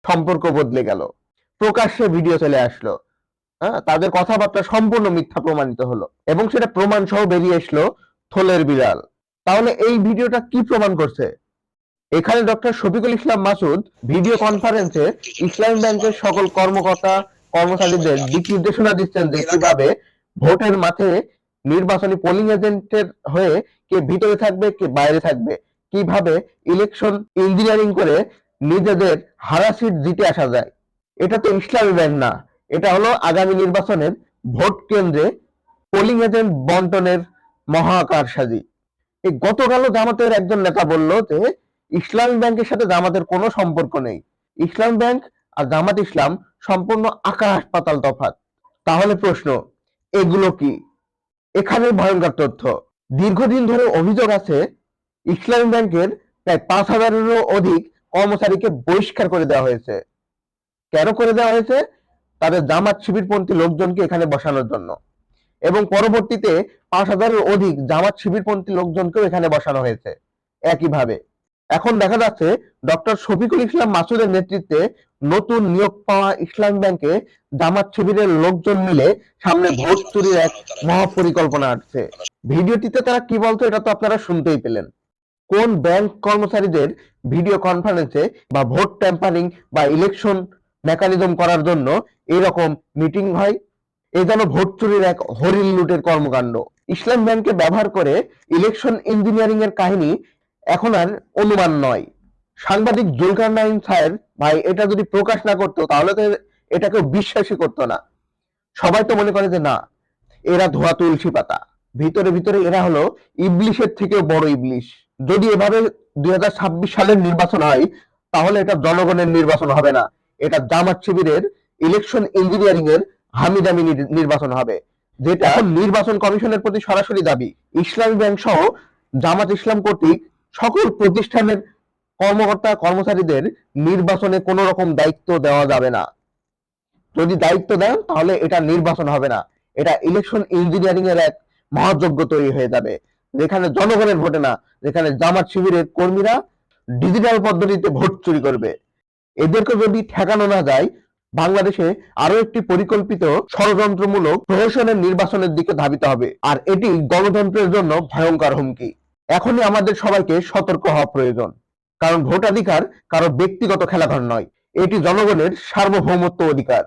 সম্পর্ক বদলে গেল, প্রকাশ্যে ভিডিও চলে আসলো। হ্যাঁ, তাদের কথাবার্তা সম্পূর্ণ মিথ্যা প্রমাণিত হলো এবং সেটা প্রমাণ সহ বেরিয়ে আসলো থলের বিড়াল। তাহলে এই ভিডিওটা কি প্রমাণ করছে? এখানে ডক্টর শফিকুল ইসলাম মাসুদ ভিডিও কনফারেন্সে ইসলামী ব্যাংকের সকল কর্মকর্তা কর্মচারীদের দিক নির্দেশনা দিচ্ছেন যে কিভাবে ভোটের মাঠে নির্বাচনী পোলিং এজেন্টের হয়ে কে ভিতরে থাকবে কে বাইরে থাকবে, কিভাবে ইলেকশন ইঞ্জিনিয়ারিং করে নিজেদের হারা সিট জিতে আসা যায়। এটা তো ইসলামী ব্যাংক না, এটা হলো আগামী নির্বাচনের ভোট কেন্দ্রে পোলিং এজেন্ট বন্টনের মহাকারসাজি। এই গতকালও জামাতের একজন নেতা বলল যে ইসলামী ব্যাংকের সাথে জামাতের কোনো সম্পর্ক নেই, ইসলাম ব্যাংক আর জামাত ইসলাম সম্পূর্ণ আকাশ পাতাল তফাৎ। তাহলে প্রশ্ন, এগুলো কি? এখানে ভয়ঙ্কর তথ্য। দীর্ঘদিন ধরে অভিযোগ আছে ইসলামী ব্যাংকের প্রায় 5,000-এরও অধিক কর্মচারীকে বহিষ্কার করে দেওয়া হয়েছে। কেন করে দেওয়া হয়েছে? তাদের জামাত শিবিরপন্থী লোকজনকে এখানে বসানোর জন্য, এবং পরবর্তীতে 5,000-এর অধিক জামাত শিবিরপন্থী লোকজনকেও এখানে বসানো হয়েছে একইভাবে। এখন দেখা যাচ্ছে ডক্টর শফিকুল ইসলাম মাসুদের নেতৃত্বে নতুন নিয়োগ পাওয়া ইসলামী ব্যাংকে জামাত শিবিরের লোকজন মিলে সামনে ভোট চুরির এক মহাপরিকল্পনা আসছে। ভিডিওটিতে তারা কি বলতো এটা তো আপনারা শুনতেই পেলেন। কোন ব্যাংক কর্মচারীদের ভিডিও কনফারেন্সে বা ভোট ট্যাম্পারিং বা ইলেকশন মেকানিজম করার জন্য এরকম মিটিং হয়? এ যেন ভোট চুরির এক হরিণ লুটের কর্মকাণ্ড। ইসলাম ব্যাংককে ব্যবহার করে ইলেকশন ইঞ্জিনিয়ারিং এর কাহিনী এখন আর অনুমান নয়। সাংবাদিক জুলকারনাইন স্যার ভাই এটা যদি প্রকাশ না করতো তাহলে তো এটা কেউ বিশ্বাসই করতো না। সবাই তো মনে করে যে না, এরা ধোয়া তুলসী পাতা, ভিতরে ভিতরে এরা হলো ইবলিশের থেকেও বড় ইবলিশ। যদি এভাবে 2026 সালের নির্বাচন হয় তাহলে এটা জনগণের নির্বাচন হবে না, এটা জামাত শিবিরের ইলেকশন ইঞ্জিনিয়ারিং এর হামিদামি নির্বাচন হবে, যেটা এখন নির্বাচন কমিশনের প্রতি সরাসরি দাবি। ইসলামী ব্যাংক সহ জামাত ইসলাম কর্তৃক সকল প্রতিষ্ঠানের কর্মকর্তা কর্মচারীদের নির্বাচনে কোন রকম দায়িত্ব দেওয়া যাবে না। যদি দায়িত্ব দেন তাহলে এটা নির্বাচন হবে না, এটা ইলেকশন ইঞ্জিনিয়ারিং এর এক মহাযজ্ঞ তৈরি হয়ে যাবে, যেখানে জনগণের ভোটে না, যেখানে জামাত শিবিরের কর্মীরা ডিজিটাল পদ্ধতিতে ভোট চুরি করবে। এদেরকে যদি ঠেকানো না যায়, বাংলাদেশে আরো একটি পরিকল্পিত ষড়যন্ত্রমূলক প্রহসনের নির্বাচনের দিকে ধাবিত হবে, আর এটি গণতন্ত্রের জন্য ভয়ঙ্কর হুমকি। এখনই আমাদের সবাইকে সতর্ক হওয়া প্রয়োজন, কারণ ভোটাধিকার কারো ব্যক্তিগত খেলাঘর নয়, এটি জনগণের সার্বভৌমত্ব অধিকার।